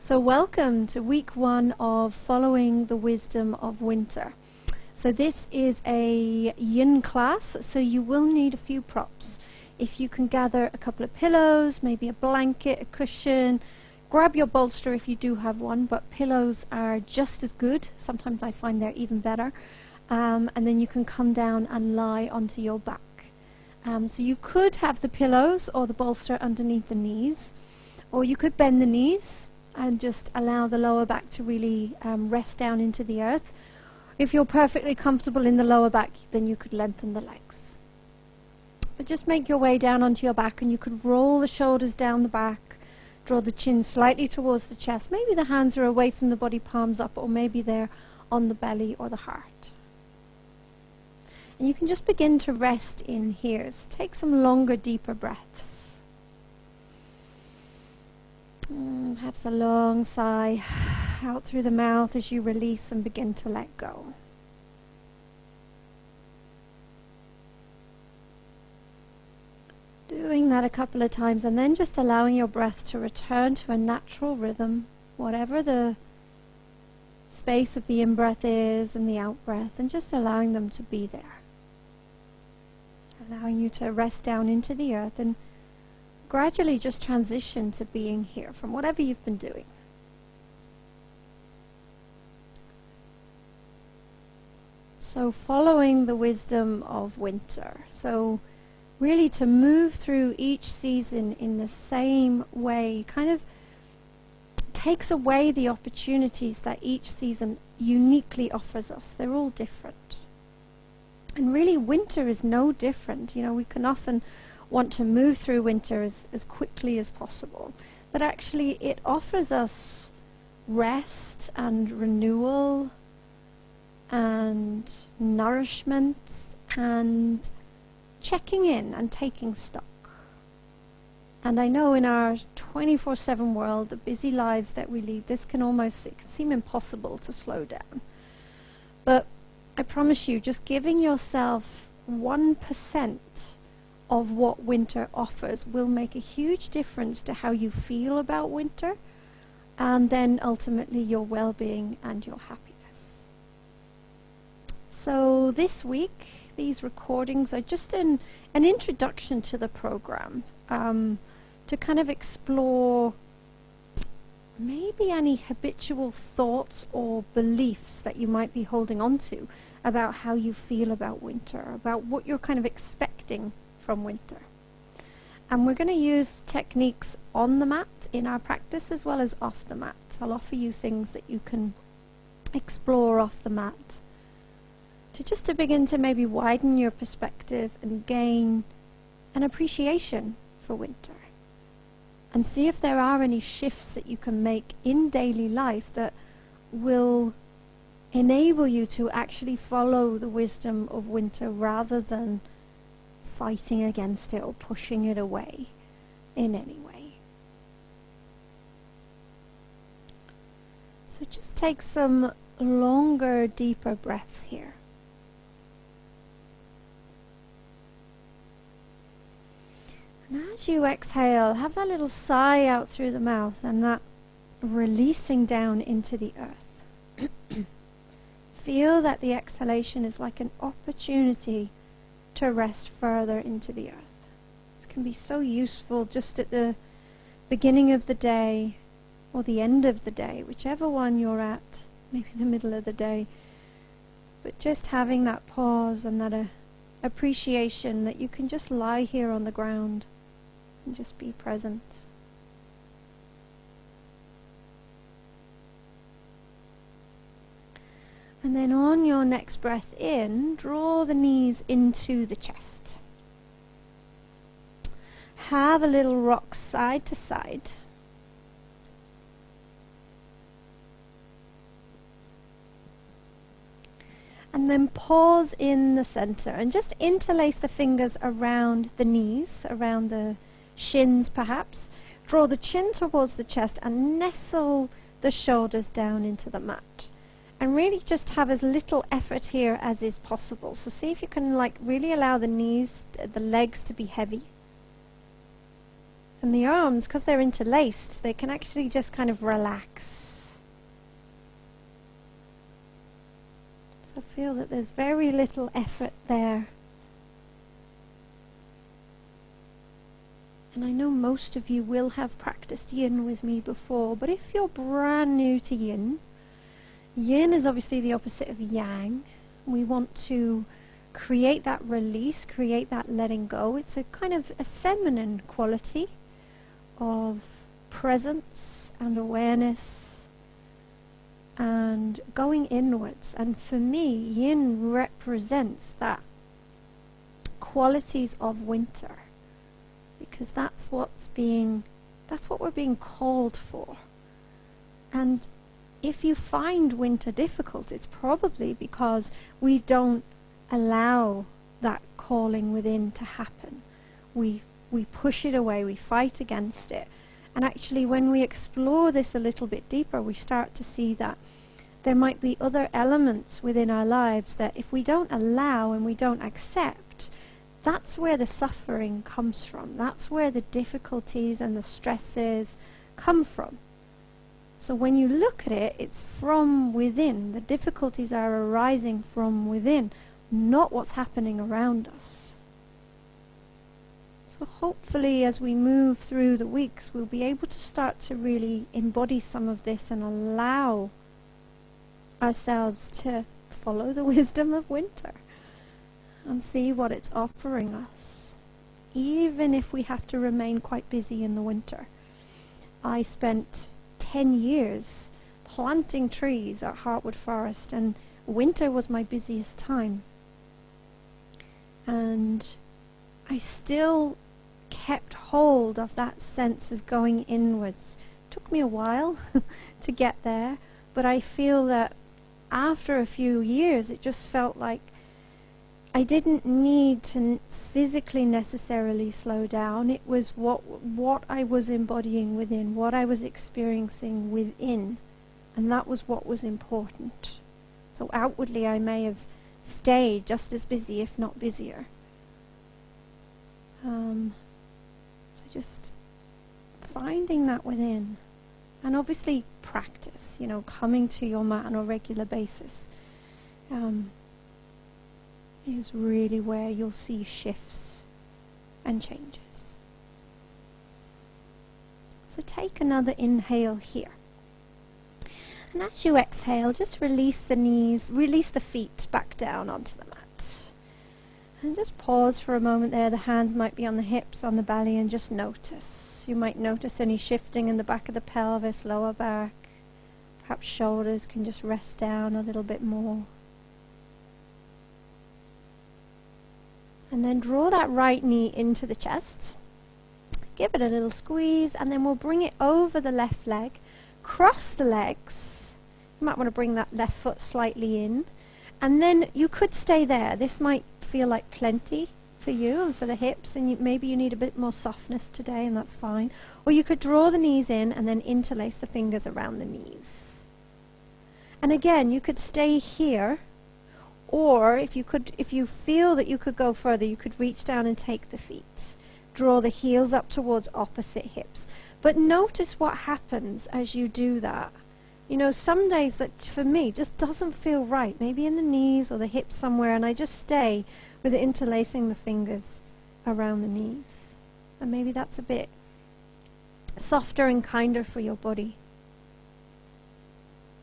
So welcome to week 1 of Following the Wisdom of Winter. So this is a yin class, so you will need a few props. If you can gather a couple of pillows, maybe a blanket, a cushion, grab your bolster if you do have one, but pillows are just as good. Sometimes I find they're even better. And then you can come down and lie onto your back. So you could have the pillows or the bolster underneath the knees, or you could bend the knees and just allow the lower back to really rest down into the earth. If you're perfectly comfortable in the lower back, then you could lengthen the legs. But just make your way down onto your back, and you could roll the shoulders down the back, draw the chin slightly towards the chest. Maybe the hands are away from the body, palms up, or maybe they're on the belly or the heart. And you can just begin to rest in here. So take some longer, deeper breaths. Perhaps a long sigh out through the mouth as you release and begin to let go. Doing that a couple of times, and then just allowing your breath to return to a natural rhythm, whatever the space of the in-breath is and the out-breath, and just allowing them to be there. Allowing you to rest down into the earth and gradually just transition to being here from whatever you've been doing. So following the wisdom of winter. So really to move through each season in the same way kind of takes away the opportunities that each season uniquely offers us. They're all different. And really winter is no different. You know, we can often want to move through winter as quickly as possible. But actually it offers us rest and renewal and nourishment and checking in and taking stock. And I know in our 24/7 world, the busy lives that we lead, it can seem impossible to slow down. But I promise you, just giving yourself 1% of what winter offers will make a huge difference to how you feel about winter, and then ultimately your well-being and your happiness. So this week, these recordings are just an introduction to the program, to kind of explore maybe any habitual thoughts or beliefs that you might be holding on to about how you feel about winter, about what you're kind of expecting from winter. And we're going to use techniques on the mat in our practice as well as off the mat. I'll offer you things that you can explore off the mat to begin to maybe widen your perspective and gain an appreciation for winter. And see if there are any shifts that you can make in daily life that will enable you to actually follow the wisdom of winter rather than fighting against it or pushing it away in any way. So just take some longer, deeper breaths here. And as you exhale, have that little sigh out through the mouth and that releasing down into the earth. Feel that the exhalation is like an opportunity to rest further into the earth. This can be so useful just at the beginning of the day or the end of the day, whichever one you're at, maybe the middle of the day. But just having that pause and that appreciation that you can just lie here on the ground and just be present. And then on your next breath in, draw the knees into the chest. Have a little rock side to side. And then pause in the center and just interlace the fingers around the knees, around the shins perhaps. Draw the chin towards the chest and nestle the shoulders down into the mat. And really just have as little effort here as is possible. So see if you can really allow the knees, the legs to be heavy. And the arms, because they're interlaced, they can actually just kind of relax. So feel that there's very little effort there. And I know most of you will have practiced yin with me before, but if you're brand new to yin, yin is obviously the opposite of yang. We want to create that release, create that letting go. It's a kind of a feminine quality of presence and awareness and going inwards. And for me, yin represents that qualities of winter, because that's what we're being called for. And if you find winter difficult, it's probably because we don't allow that calling within to happen. We push it away, we fight against it. And actually, when we explore this a little bit deeper, we start to see that there might be other elements within our lives that if we don't allow and we don't accept, that's where the suffering comes from. That's where the difficulties and the stresses come from. So when you look at it, it's from within. The difficulties are arising from within, not what's happening around us. So hopefully as we move through the weeks, we'll be able to start to really embody some of this and allow ourselves to follow the wisdom of winter and see what it's offering us, even if we have to remain quite busy in the winter. I spent 10 years planting trees at Heartwood Forest, and winter was my busiest time. And I still kept hold of that sense of going inwards. It took me a while to get there, but I feel that after a few years it just felt like I didn't need to physically necessarily slow down. It was what I was embodying within, what I was experiencing within, and that was what was important. So outwardly I may have stayed just as busy, if not busier. So just finding that within, and obviously practice, coming to your mat on a regular basis. Is really where you'll see shifts and changes. So take another inhale here. And as you exhale, just release the knees, release the feet back down onto the mat. And just pause for a moment there. The hands might be on the hips, on the belly, and just notice. You might notice any shifting in the back of the pelvis, lower back. Perhaps shoulders can just rest down a little bit more. And then draw that right knee into the chest. Give it a little squeeze, and then we'll bring it over the left leg. Cross the legs. You might want to bring that left foot slightly in. And then you could stay there. This might feel like plenty for you and for the hips, and maybe you need a bit more softness today, and that's fine. Or you could draw the knees in and then interlace the fingers around the knees. And again, you could stay here. Or if you feel that you could go further, you could reach down and take the feet. Draw the heels up towards opposite hips. But notice what happens as you do that. Some days that for me just doesn't feel right. Maybe in the knees or the hips somewhere, and I just stay with interlacing the fingers around the knees. And maybe that's a bit softer and kinder for your body.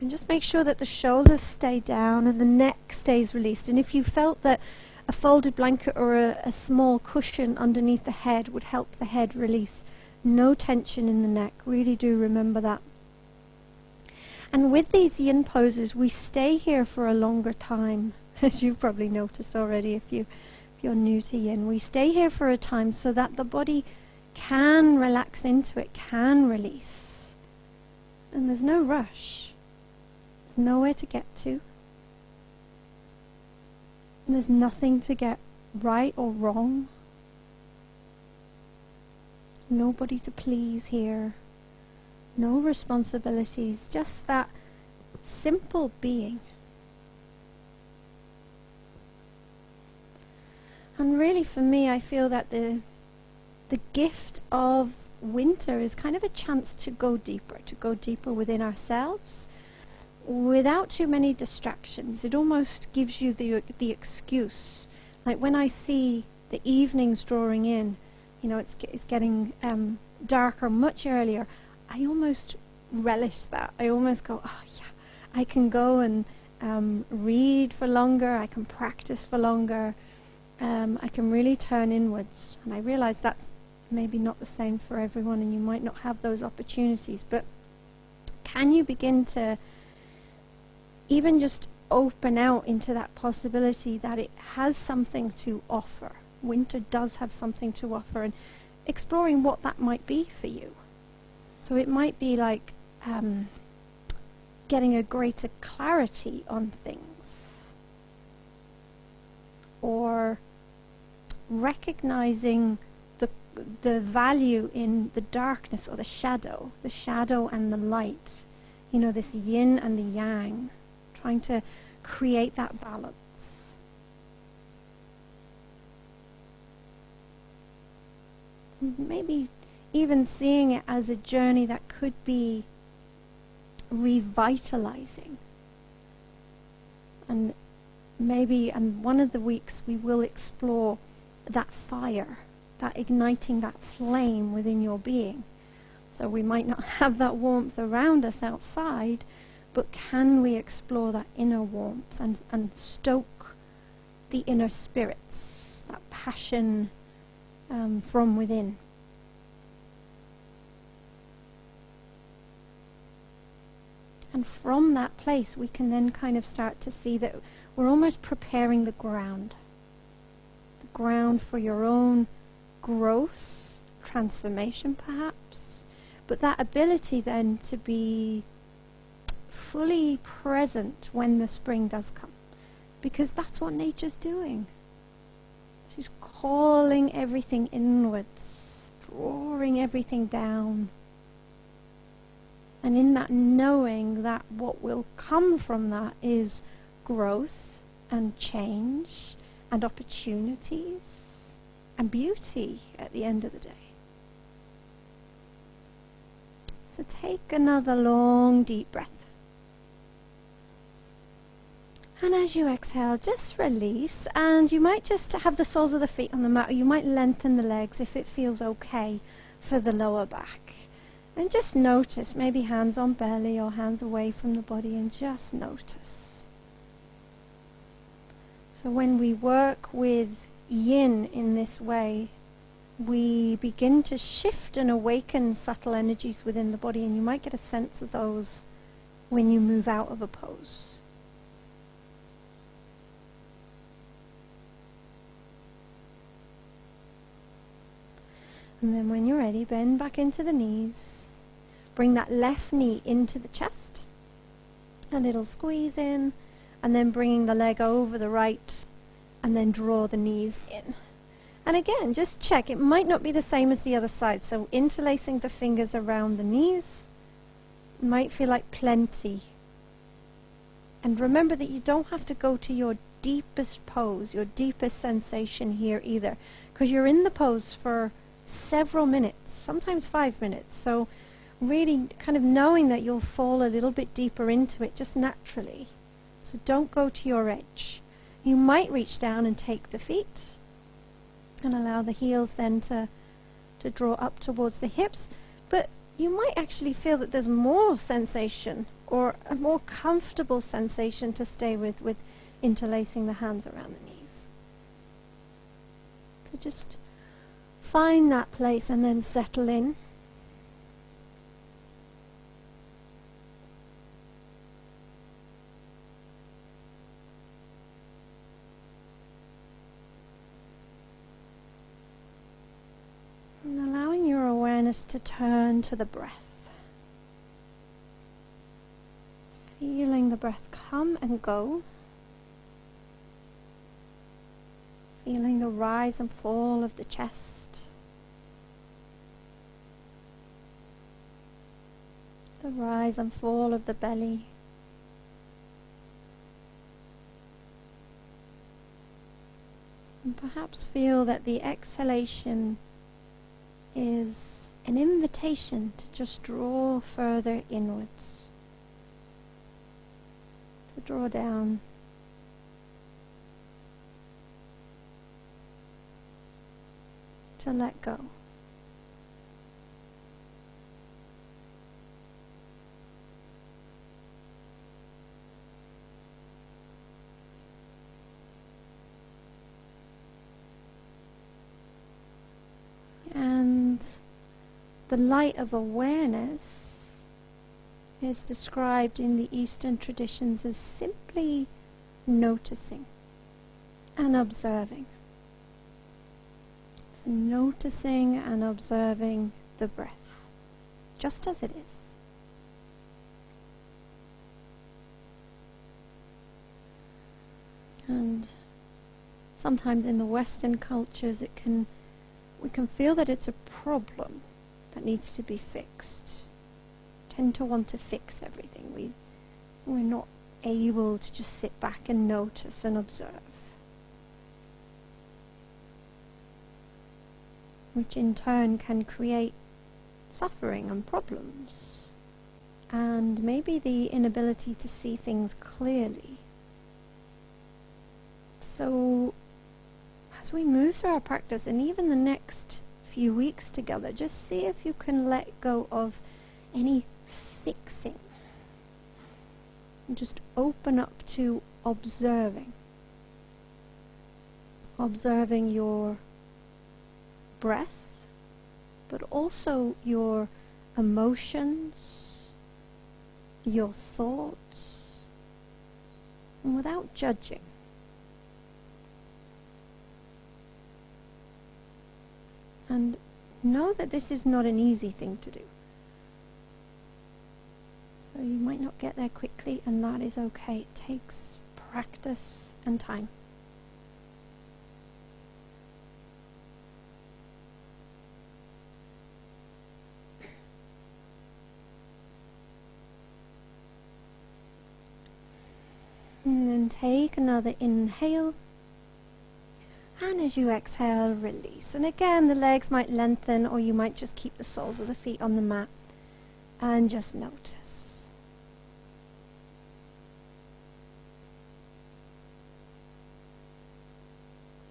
And just make sure that the shoulders stay down and the neck stays released. And if you felt that a folded blanket or a small cushion underneath the head would help the head release, no tension in the neck. Really do remember that. And with these yin poses, we stay here for a longer time, as you've probably noticed already if you're new to yin. We stay here for a time so that the body can relax into it, can release. And there's no rush. Nowhere to get to. And there's nothing to get right or wrong. Nobody to please here. No responsibilities. Just that simple being. And really for me, I feel that the gift of winter is kind of a chance to go deeper within ourselves without too many distractions. It almost gives you the excuse. Like when I see the evenings drawing in, you know, it's getting darker much earlier, I almost relish that. I almost go, oh yeah, I can go and read for longer, I can practice for longer, I can really turn inwards. And I realize that's maybe not the same for everyone, and you might not have those opportunities, but can you begin to even just open out into that possibility that it has something to offer? Winter does have something to offer, and exploring what that might be for you. So it might be like getting a greater clarity on things, or recognizing the value in the darkness or the shadow and the light, you know, this yin and the yang, trying to create that balance. Maybe even seeing it as a journey that could be revitalizing. And maybe one of the weeks we will explore that fire, that igniting that flame within your being. So we might not have that warmth around us outside, but can we explore that inner warmth and stoke the inner spirits, that passion from within? And from that place, we can then kind of start to see that we're almost preparing the ground for your own growth, transformation perhaps, but that ability then to be fully present when the spring does come, because that's what nature's doing. She's calling everything inwards, drawing everything down. And in that knowing that what will come from that is growth and change and opportunities and beauty at the end of the day. So take another long deep breath. And as you exhale, just release, and you might just have the soles of the feet on the mat, or you might lengthen the legs if it feels okay for the lower back. And just notice, maybe hands on belly or hands away from the body, and just notice. So when we work with yin in this way, we begin to shift and awaken subtle energies within the body, and you might get a sense of those when you move out of a pose. And then when you're ready, bend back into the knees. Bring that left knee into the chest. A little squeeze in, and then bringing the leg over the right, and then draw the knees in. And again, just check. It might not be the same as the other side. So interlacing the fingers around the knees might feel like plenty. And remember that you don't have to go to your deepest pose, your deepest sensation here either, because you're in the pose for several minutes, sometimes 5 minutes. So really kind of knowing that you'll fall a little bit deeper into it just naturally. So don't go to your edge. You might reach down and take the feet and allow the heels then to draw up towards the hips, but you might actually feel that there's more sensation, or a more comfortable sensation to stay with interlacing the hands around the knees. So just find that place and then settle in. And allowing your awareness to turn to the breath. Feeling the breath come and go. Feeling the rise and fall of the chest. The rise and fall of the belly. And perhaps feel that the exhalation is an invitation to just draw further inwards, to draw down, to let go. And the light of awareness is described in the Eastern traditions as simply noticing and observing. So noticing and observing the breath, just as it is. And sometimes in the Western cultures we can feel that it's a problem that needs to be fixed. Tend to want to fix everything. We're not able to just sit back and notice and observe, which in turn can create suffering and problems, and maybe the inability to see things clearly. So as we move through our practice, and even the next few weeks together, just see if you can let go of any fixing and just open up to observing your breath, but also your emotions, your thoughts, and without judging. And know that this is not an easy thing to do. So you might not get there quickly, and that is okay. It takes practice and time. And then take another inhale. And as you exhale, release. And again, the legs might lengthen, or you might just keep the soles of the feet on the mat and just notice.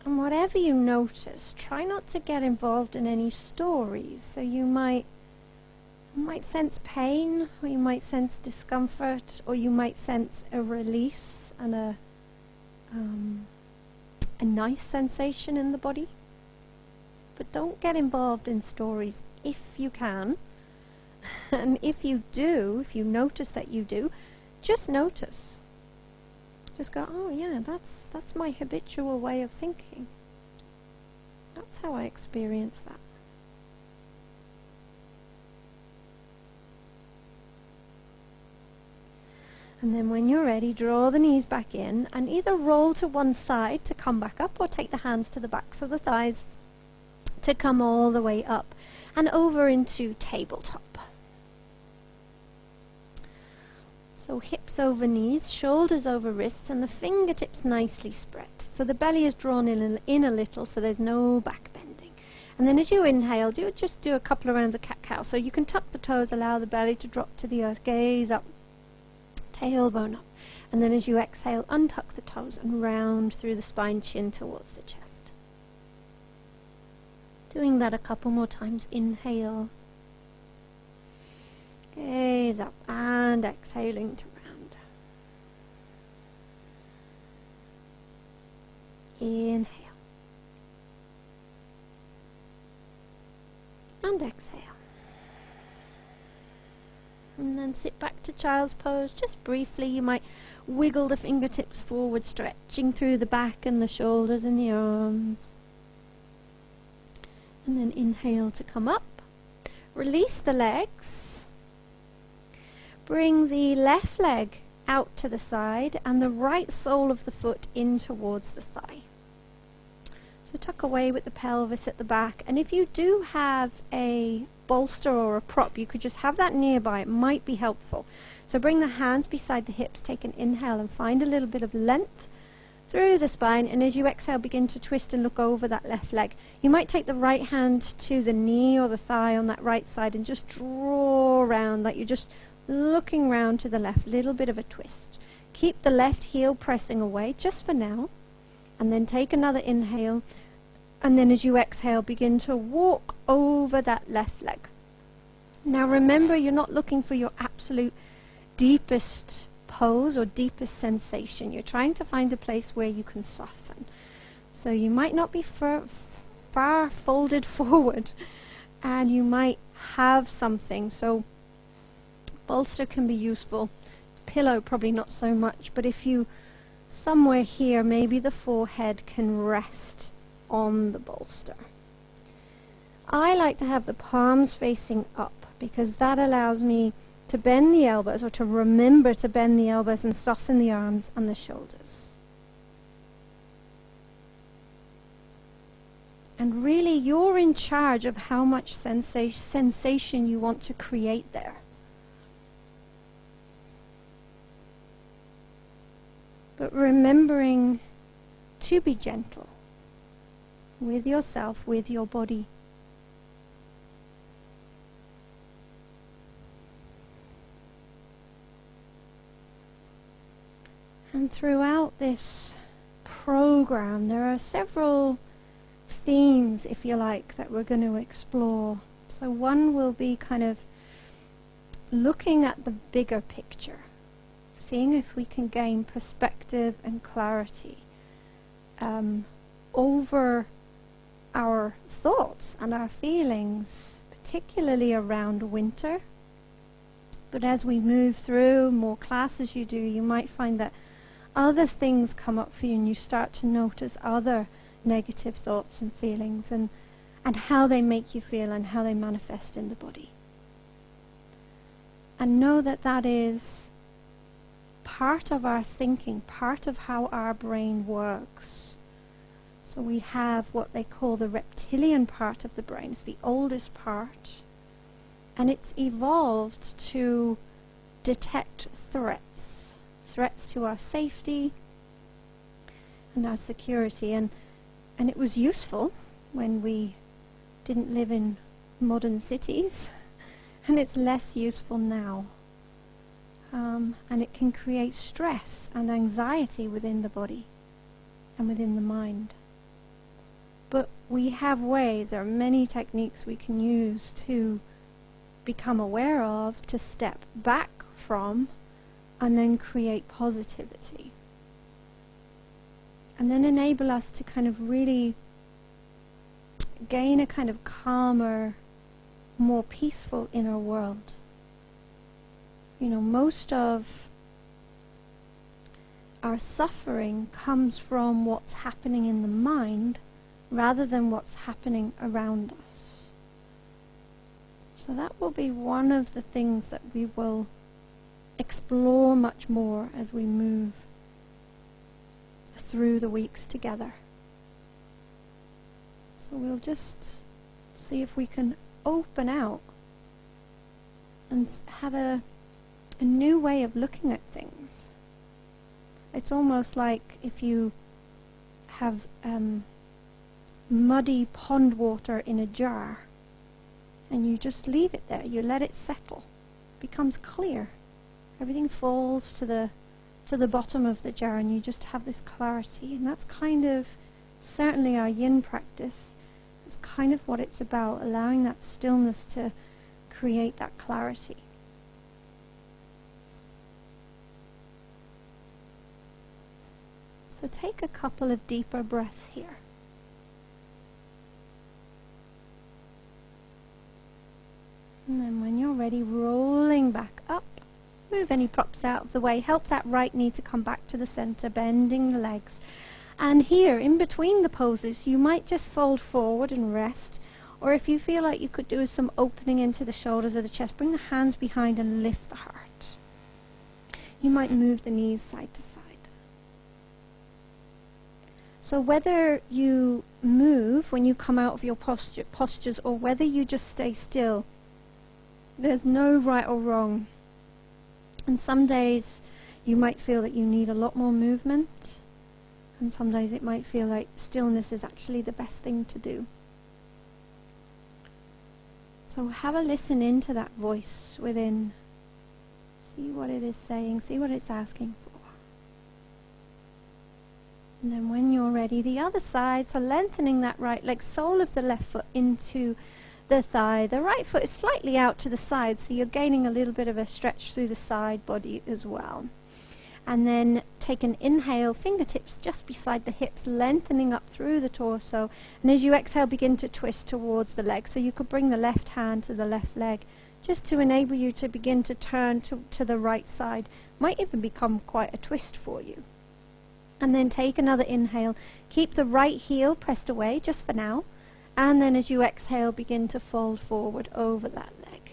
And whatever you notice, try not to get involved in any stories. So you might sense pain, or you might sense discomfort, or you might sense a release and a nice sensation in the body. But don't get involved in stories if you can. And if you notice that you do, just notice. Just go, oh yeah, that's my habitual way of thinking. That's how I experience that. And then when you're ready, draw the knees back in and either roll to one side to come back up, or take the hands to the backs of the thighs to come all the way up and over into tabletop. So hips over knees, shoulders over wrists, and the fingertips nicely spread. So the belly is drawn in a little, so there's no back bending. And then as you inhale, just do a couple of rounds of cat-cow. So you can tuck the toes, allow the belly to drop to the earth, gaze up, tailbone up. And then as you exhale, untuck the toes and round through the spine, chin towards the chest. Doing that a couple more times. Inhale, gaze up, and exhaling to round. Inhale and exhale. And then sit back to child's pose just briefly. You might wiggle the fingertips forward, stretching through the back and the shoulders and the arms. And then inhale to come up. Release the legs. Bring the left leg out to the side and the right sole of the foot in towards the thigh. So tuck away with the pelvis at the back. And if you do have a bolster or a prop, you could just have that nearby. It might be helpful. So bring the hands beside the hips, take an inhale and find a little bit of length through the spine, and as you exhale, begin to twist and look over that left leg. You might take the right hand to the knee or the thigh on that right side and just draw around, like you're just looking round to the left, little bit of a twist. Keep the left heel pressing away, just for now, and then take another inhale, and then as you exhale, begin to walk over that left leg. Now remember, you're not looking for your absolute deepest pose or deepest sensation. You're trying to find a place where you can soften. So you might not be far folded forward, and you might have something. So bolster can be useful. Pillow probably not so much, but if you somewhere here, maybe the forehead can rest on the bolster. I like to have the palms facing up because that allows me to bend the elbows, or to remember to bend the elbows and soften the arms and the shoulders. And really, you're in charge of how much sensation you want to create there. But remembering to be gentle with yourself, with your body. And throughout this program, there are several themes, if you like, that we're going to explore. So one will be kind of looking at the bigger picture, seeing if we can gain perspective and clarity over our thoughts and our feelings, particularly around winter. But as we move through more classes you do, you might find that other things come up for you, and you start to notice other negative thoughts and feelings, and how they make you feel and how they manifest in the body. And know that that is part of our thinking, part of how our brain works. So we have what they call the reptilian part of the brain. It's the oldest part, and it's evolved to detect threats to our safety and our security, and it was useful when we didn't live in modern cities, and it's less useful now. And it can create stress and anxiety within the body and within the mind. But we have ways, there are many techniques we can use to become aware of, to step back from, and then create positivity. And then enable us to kind of really gain a kind of calmer, more peaceful inner world. You know, most of our suffering comes from what's happening in the mind rather than what's happening around us. So that will be one of the things that we will explore much more as we move through the weeks together. So we'll just see if we can open out and have a new way of looking at things. It's almost like if you have muddy pond water in a jar and you just leave it there, you let it settle, it becomes clear. Everything falls to the bottom of the jar, and you just have this clarity. And that's kind of, certainly our yin practice, is kind of what it's about, allowing that stillness to create that clarity. So take a couple of deeper breaths here. And then when you're ready, rolling back up. Move any props out of the way. Help that right knee to come back to the center, bending the legs. And here, in between the poses, you might just fold forward and rest. Or if you feel like you could do some opening into the shoulders or the chest, bring the hands behind and lift the heart. You might move the knees side to side. So whether you move when you come out of your postures, or whether you just stay still, there's no right or wrong. And some days you might feel that you need a lot more movement, And sometimes it might feel like stillness is actually the best thing to do. So have a listen into that voice within. See what it is saying, see what it's asking for. And then when you're ready, the other side, so lengthening that right leg, sole of the left foot into the thigh. The right foot is slightly out to the side, so you're gaining a little bit of a stretch through the side body as well. And then take an inhale, fingertips just beside the hips, lengthening up through the torso. And as you exhale, begin to twist towards the leg. So you could bring the left hand to the left leg, just to enable you to begin to turn to the right side. Might even become quite a twist for you. And then take another inhale. Keep the right heel pressed away, just for now. And then as you exhale, begin to fold forward over that leg.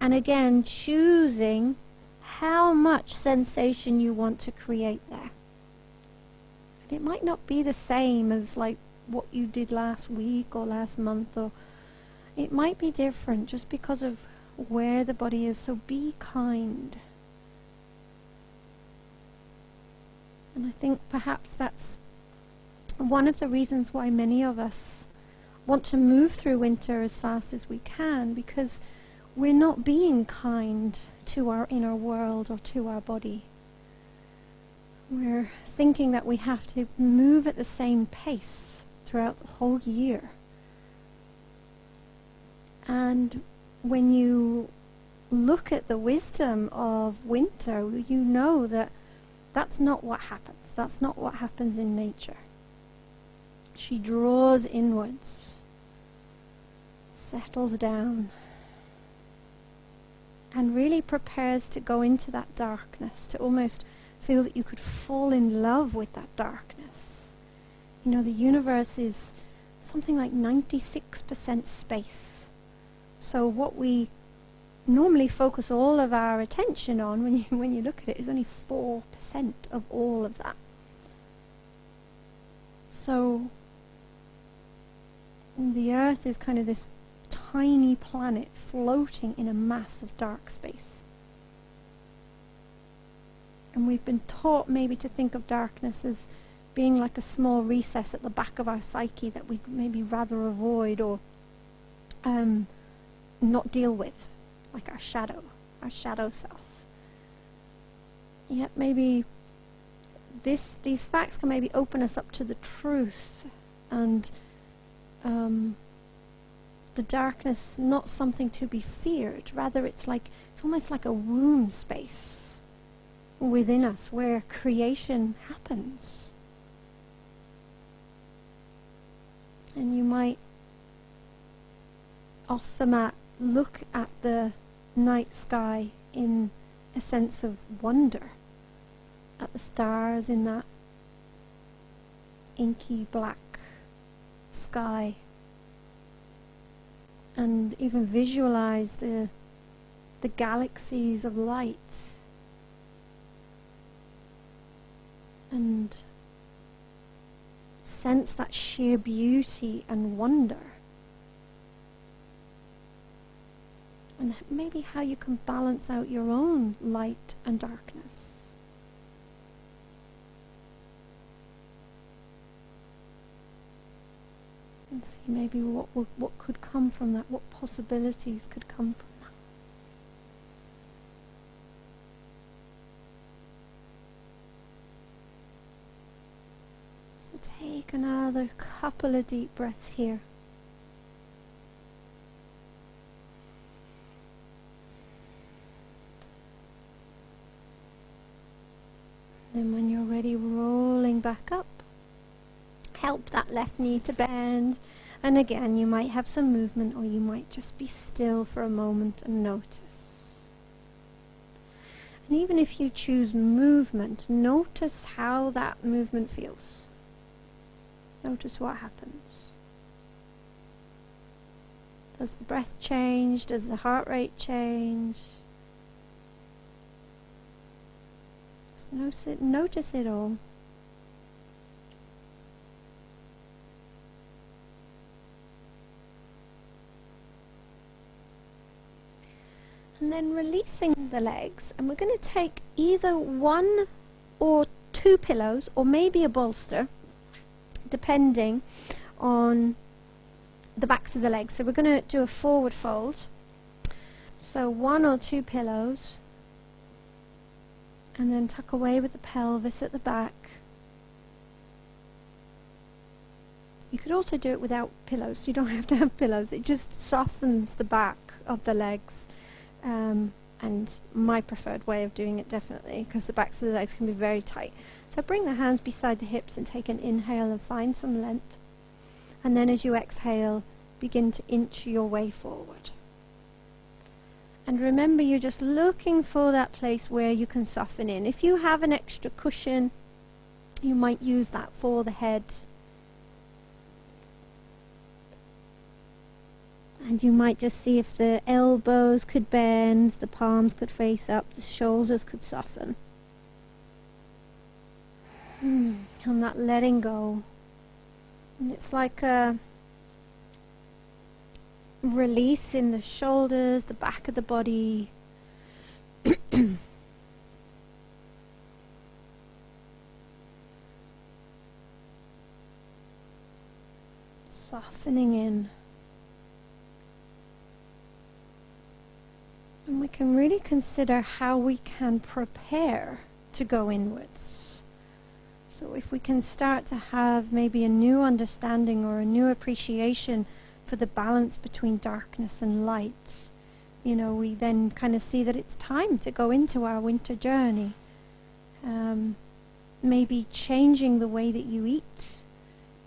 And again, choosing how much sensation you want to create there. And it might not be the same as like what you did last week or last month, or it might be different just because of where the body is. So be kind. And I think perhaps that's one of the reasons why many of us want to move through winter as fast as we can, because we're not being kind to our inner world or to our body. We're thinking that we have to move at the same pace throughout the whole year. And when you look at the wisdom of winter, you know that that's not what happens. That's not what happens in nature. She draws inwards, settles down, and really prepares to go into that darkness, to almost feel that you could fall in love with that darkness. You know, the universe is something like 96% space. So what we normally focus all of our attention on, when you look at it, is only 4% of all of that. So the Earth is kind of this tiny planet floating in a massive dark space. And we've been taught maybe to think of darkness as being like a small recess at the back of our psyche that we'd maybe rather avoid or not deal with, like our shadow self. Yet maybe these facts can maybe open us up to the truth, and the darkness not something to be feared. Rather, it's almost like a womb space within us where creation happens. And you might, off the mat, look at the night sky in a sense of wonder, at the stars in that inky black sky, and even visualize the galaxies of light, and sense that sheer beauty and wonder. And maybe how you can balance out your own light and darkness. And see maybe what could come from that, what possibilities could come from that. So take another couple of deep breaths here. Then when you're ready, rolling back up. Help that left knee to bend. And again, you might have some movement, or you might just be still for a moment and notice. And even if you choose movement, notice how that movement feels. Notice what happens. Does the breath change? Does the heart rate change? Notice it all. And then releasing the legs, and we're going to take either one or 2 pillows or maybe a bolster, depending on the backs of the legs. So we're going to do a forward fold. So 1 or 2 pillows, and then tuck away with the pelvis at the back. You could also do it without pillows. You don't have to have pillows. It just softens the back of the legs. And my preferred way of doing it, definitely, because the backs of the legs can be very tight. So bring the hands beside the hips and take an inhale and find some length. And then as you exhale, begin to inch your way forward. And remember, you're just looking for that place where you can soften in. If you have an extra cushion, you might use that for the head. And you might just see if the elbows could bend, the palms could face up, the shoulders could soften. And that letting go. And it's like a release in the shoulders, the back of the body. Softening in. And we can really consider how we can prepare to go inwards. So if we can start to have maybe a new understanding or a new appreciation for the balance between darkness and light, we then kind of see that it's time to go into our winter journey. Maybe changing the way that you eat,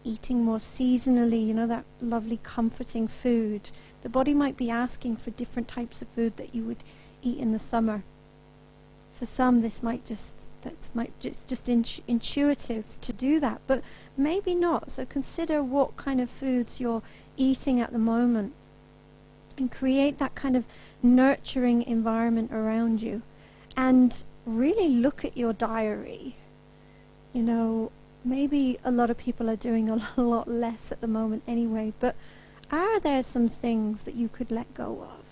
eating more seasonally, that lovely comforting food. The body might be asking for different types of food that you would eat in the summer. For some, this might just intuitive to do that, but maybe not. So consider what kind of foods you're eating at the moment, and create that kind of nurturing environment around you. And really look at your diary. Maybe a lot of people are doing a lot less at the moment anyway, but are there some things that you could let go of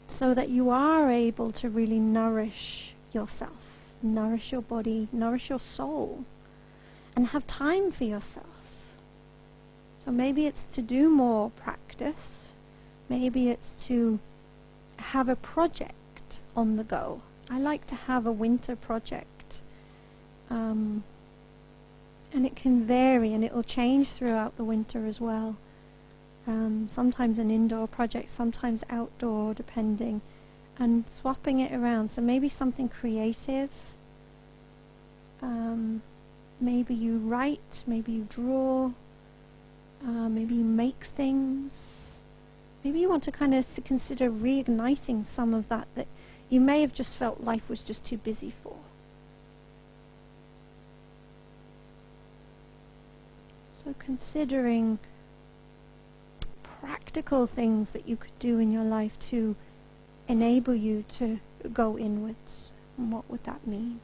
so that you are able to really nourish yourself, nourish your body, nourish your soul, and have time for yourself? So maybe it's to do more practice. Maybe it's to have a project on the go. I like to have a winter project. And it can vary, and it will change throughout the winter as well. Sometimes an indoor project, sometimes outdoor, depending, and swapping it around. So maybe something creative. Maybe you write, maybe you draw, maybe you make things. Maybe you want to kind of consider reigniting some of that you may have just felt life was just too busy for. So considering practical things that you could do in your life to enable you to go inwards. And what would that mean?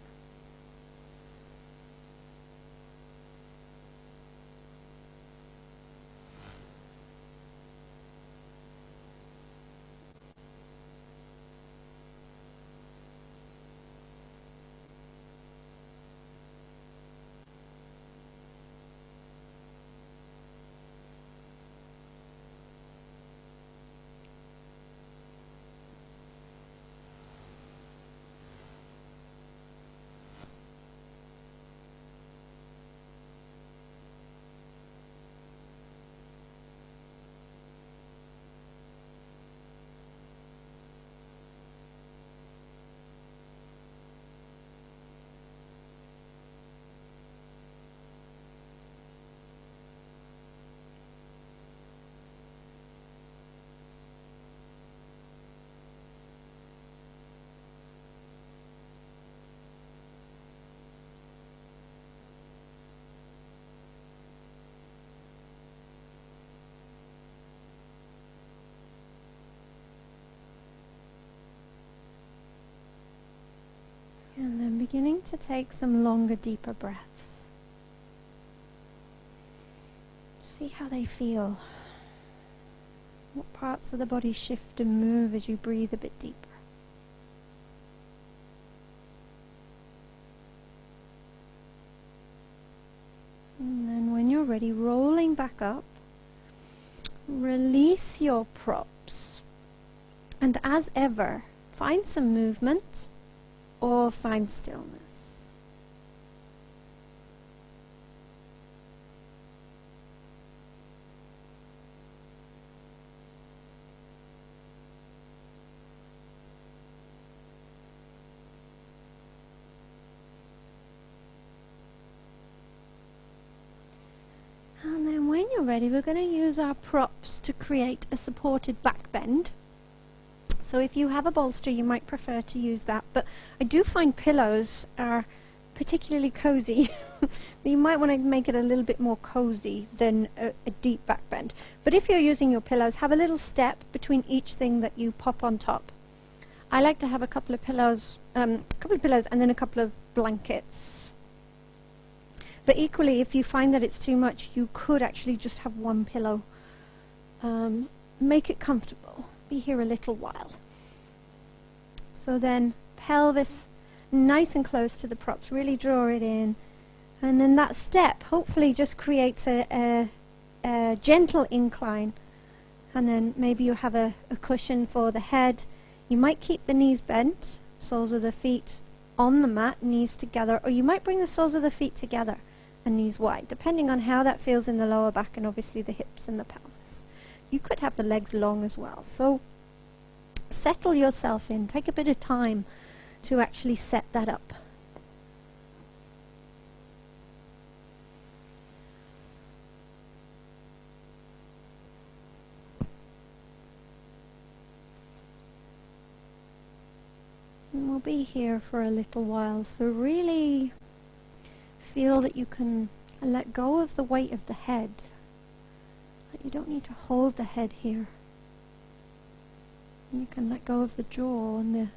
And then beginning to take some longer, deeper breaths. See how they feel. What parts of the body shift and move as you breathe a bit deeper. ready, rolling back up. Release your props. And as ever, find some movement or find stillness. And then when you're ready, we're going to use our props to create a supported back bend. So if you have a bolster, you might prefer to use that. But I do find pillows are particularly cozy. You might want to make it a little bit more cozy than a deep back bend. But if you're using your pillows, have a little step between each thing that you pop on top. I like to have a couple of pillows and then a couple of blankets. But equally, if you find that it's too much, you could actually just have one pillow. Make it comfortable. Be here a little while. So then pelvis nice and close to the props. Really draw it in. And then that step hopefully just creates a gentle incline. And then maybe you have a cushion for the head. You might keep the knees bent, soles of the feet on the mat, knees together, or you might bring the soles of the feet together and knees wide, depending on how that feels in the lower back and obviously the hips and the pelvis. You could have the legs long as well. So settle yourself in. Take a bit of time to actually set that up. And we'll be here for a little while, so really feel that you can let go of the weight of the head. That you don't need to hold the head here. And you can let go of the jaw, and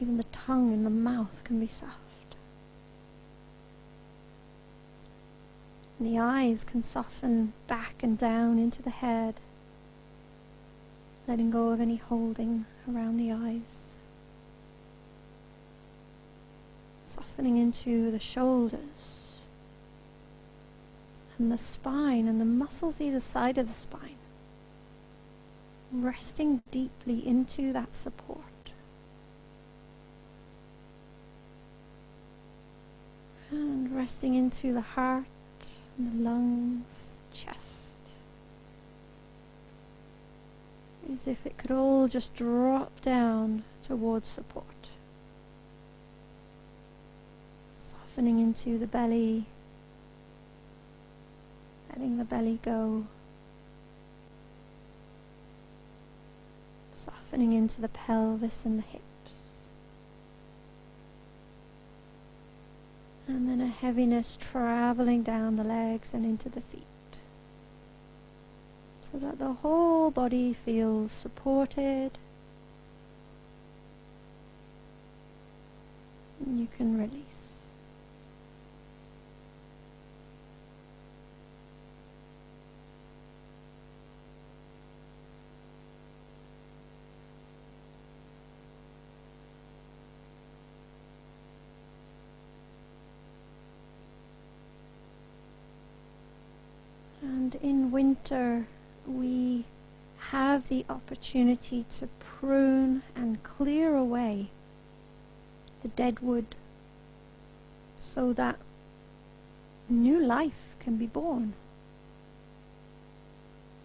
even the tongue and the mouth can be soft. And the eyes can soften back and down into the head, letting go of any holding around the eyes. Softening into the shoulders and the spine and the muscles either side of the spine. Resting deeply into that support. And resting into the heart and the lungs, chest. As if it could all just drop down towards support. Softening into the belly, letting the belly go. Softening into the pelvis and the hips. And then a heaviness traveling down the legs and into the feet. So that the whole body feels supported. And you can release. And in winter, we have the opportunity to prune and clear away the dead wood so that new life can be born.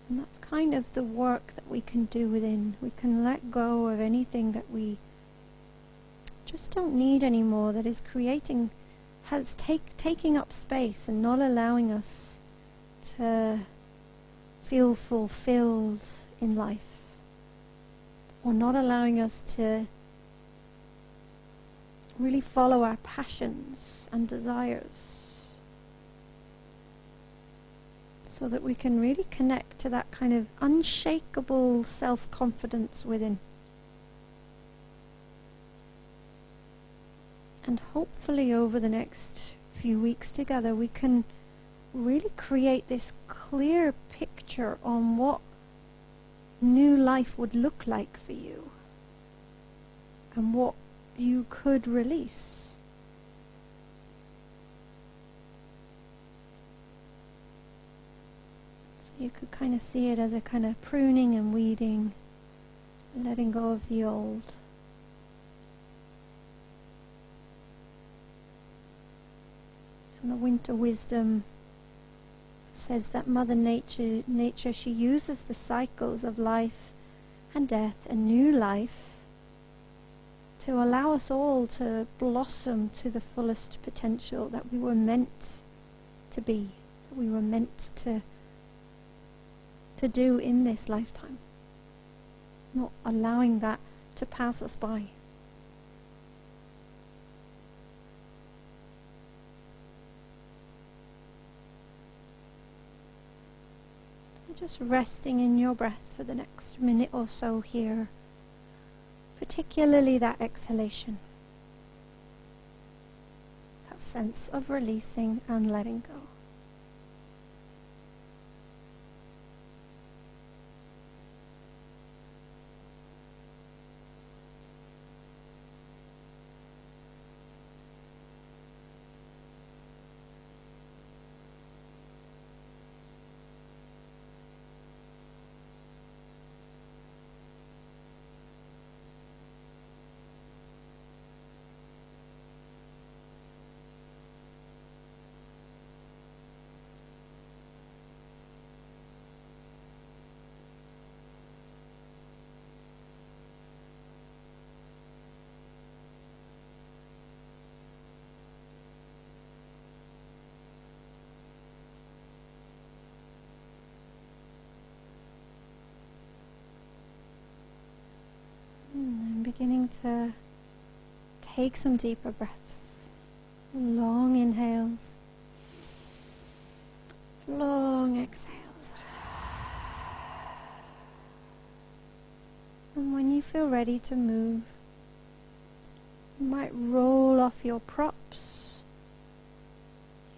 And that's kind of the work that we can do within. We can let go of anything that we just don't need anymore, that is taking up space and not allowing us to feel fulfilled in life, or not allowing us to really follow our passions and desires, so that we can really connect to that kind of unshakable self-confidence within. And hopefully over the next few weeks together we can really create this clear picture on what new life would look like for you and what you could release. You could kind of see it as a kind of pruning and weeding, letting go of the old. And the winter wisdom says that Mother Nature, she uses the cycles of life and death and new life to allow us all to blossom to the fullest potential that we were meant to be, that we were meant to do in this lifetime. Not allowing that to pass us by. Just resting in your breath for the next minute or so here, particularly that exhalation, that sense of releasing and letting go. And beginning to take some deeper breaths, long inhales, long exhales. And when you feel ready to move, you might roll off your props,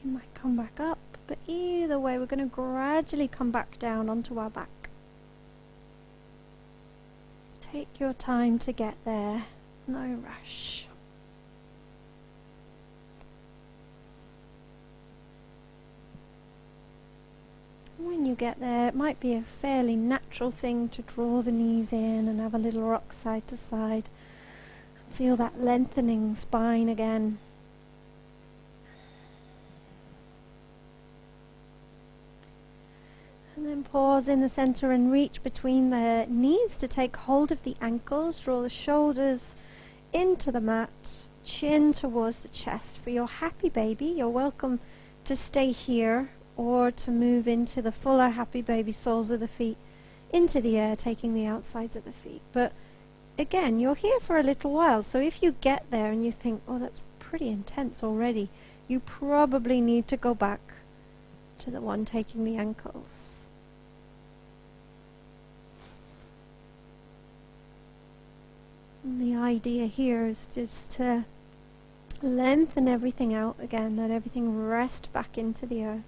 you might come back up, but either way we're going to gradually come back down onto our back. Take your time to get there, no rush. When you get there, it might be a fairly natural thing to draw the knees in and have a little rock side to side. Feel that lengthening spine again. And then pause in the center and reach between the knees to take hold of the ankles. Draw the shoulders into the mat, chin towards the chest. For your happy baby, you're welcome to stay here or to move into the fuller happy baby, soles of the feet into the air, taking the outsides of the feet. But again, you're here for a little while, so if you get there and you think, oh, that's pretty intense already, you probably need to go back to the one taking the ankles. And the idea here is just to lengthen everything out again, let everything rest back into the earth.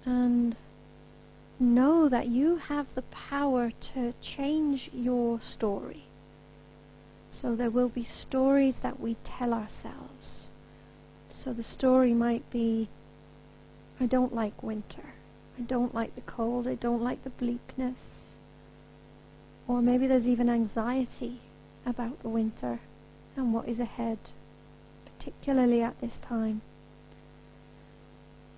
And know that you have the power to change your story. So there will be stories that we tell ourselves. So the story might be, I don't like winter. I don't like the cold. I don't like the bleakness. Or maybe there's even anxiety about the winter and what is ahead, particularly at this time.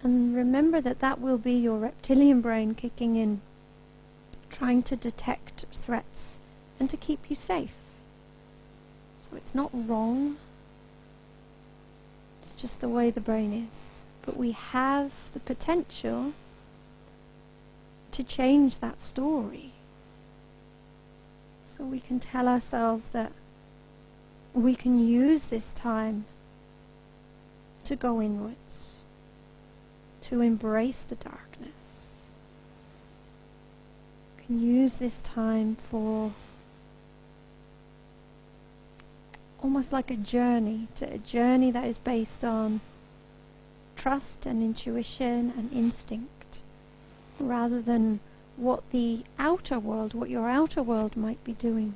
And remember that that will be your reptilian brain kicking in, trying to detect threats and to keep you safe. So it's not wrong. It's just the way the brain is. But we have the potential to change that story. So we can tell ourselves that we can use this time to go inwards, to embrace the darkness. We can use this time for almost like a journey that is based on trust and intuition and instinct, rather than what your outer world might be doing.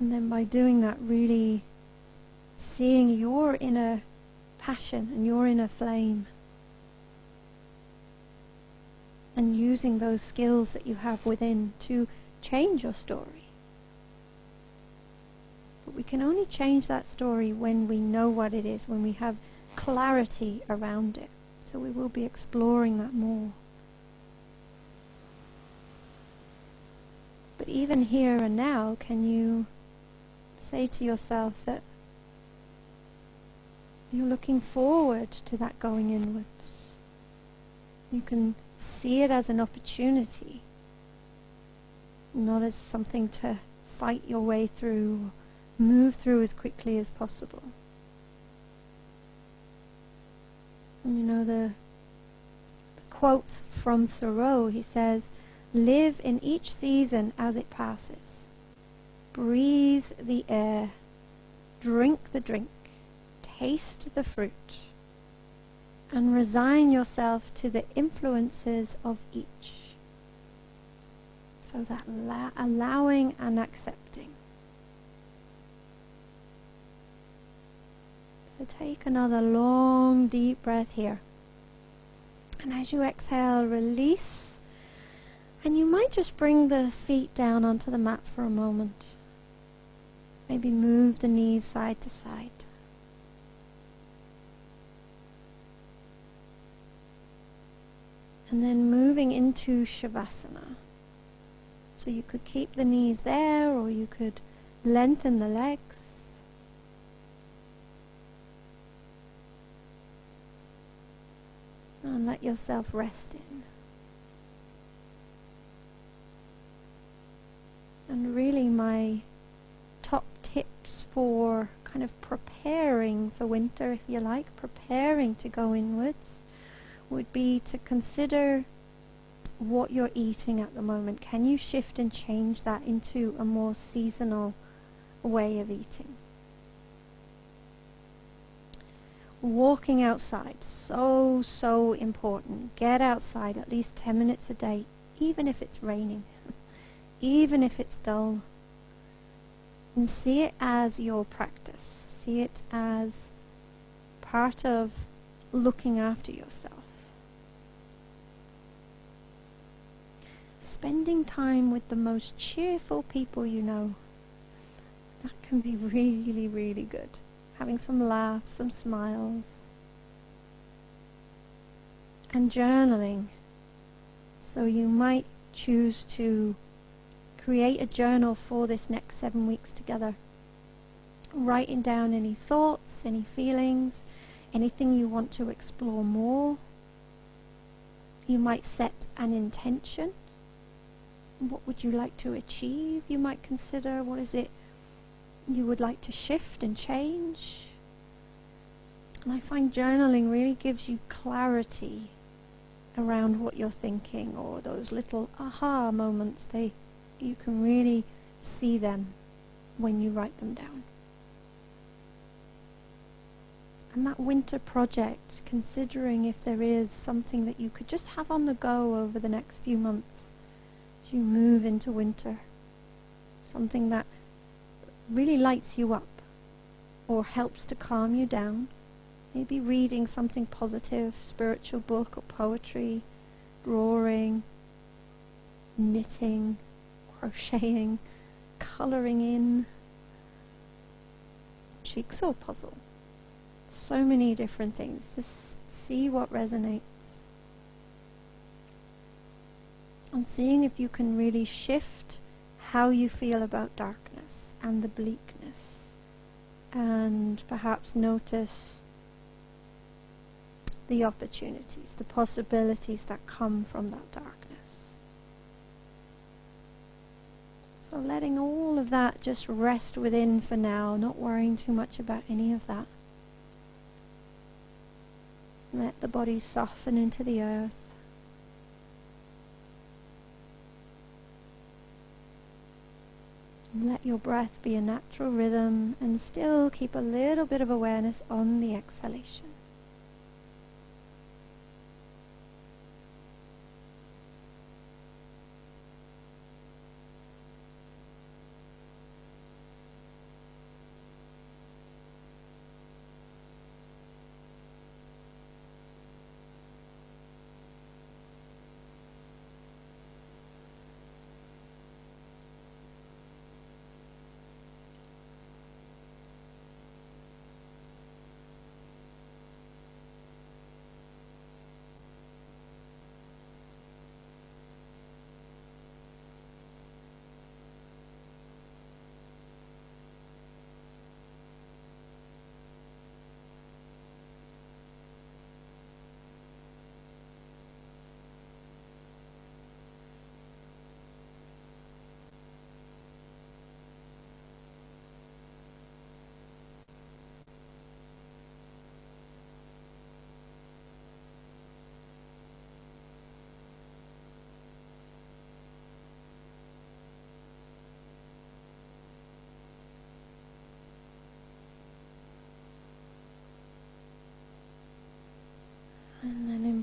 And then by doing that, really seeing your inner passion and your inner flame, and using those skills that you have within to change your story. But we can only change that story when we know what it is, when we have clarity around it. So we will be exploring that more. But even here and now, can you say to yourself that you're looking forward to that going inwards? You can see it as an opportunity, not as something to fight your way through, move through as quickly as possible. And you know, the quotes from Thoreau, he says, "Live in each season as it passes. Breathe the air, drink the drink, taste the fruit, and resign yourself to the influences of each." So that allowing and accepting. So take another long, deep breath here. And as you exhale, release. And you might just bring the feet down onto the mat for a moment. Maybe move the knees side to side. And then moving into Shavasana. So you could keep the knees there, or you could lengthen the legs. And let yourself rest in. And really my top tips for kind of preparing for winter, if you like, preparing to go inwards, would be to consider what you're eating at the moment. Can you shift and change that into a more seasonal way of eating? Walking outside, so important. Get outside at least 10 minutes a day, even if it's raining, even if it's dull. And see it as your practice. See it as part of looking after yourself. Spending time with the most cheerful people you know. That can be really, really good. Having some laughs, some smiles. And journaling. So you might choose to create a journal for this next 7 weeks together. Writing down any thoughts, any feelings, anything you want to explore more. You might set an intention. What would you like to achieve? You might consider, what is it you would like to shift and change? And I find journaling really gives you clarity around what you're thinking, or those little aha moments. You can really see them when you write them down. And that winter project, considering if there is something that you could just have on the go over the next few months as you move into winter, something that really lights you up or helps to calm you down. Maybe reading something positive, spiritual book or poetry, drawing, knitting, crocheting, colouring in, jigsaw puzzle. So many different things. Just see what resonates. And seeing if you can really shift how you feel about darkness and the bleakness. And perhaps notice the opportunities, the possibilities that come from that darkness. So letting all of that just rest within for now, not worrying too much about any of that. Let the body soften into the earth. Let your breath be a natural rhythm, and still keep a little bit of awareness on the exhalation.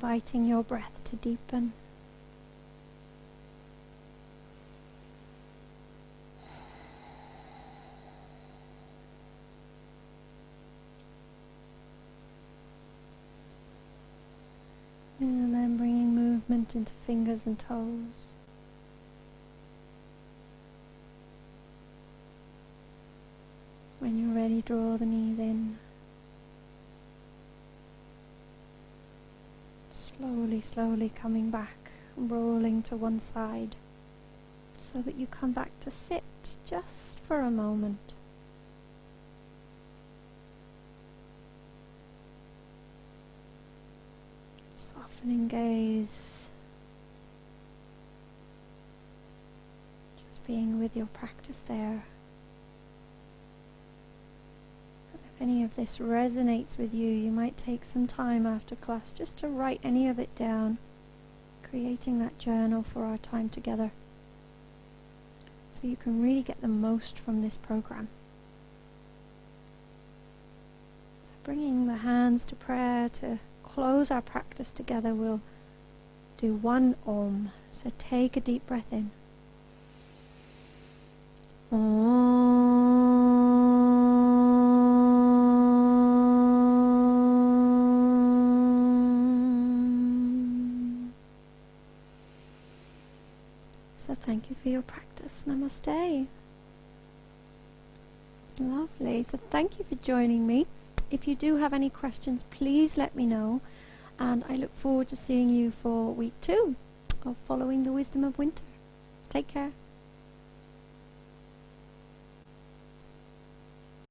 inviting your breath to deepen. And then bringing movement into fingers and toes. When you're ready, draw the knees in. Slowly coming back, rolling to one side, so that you come back to sit just for a moment. Softening gaze. Just being with your practice there. If any of this resonates with you, you might take some time after class just to write any of it down, creating that journal for our time together, so you can really get the most from this program. Bringing the hands to prayer to close our practice together, we'll do one Om. So take a deep breath in. Om. So thank you for your practice. Namaste. Lovely. So thank you for joining me. If you do have any questions, please let me know, and I look forward to seeing you for week 2 of Following the Wisdom of Winter. Take care.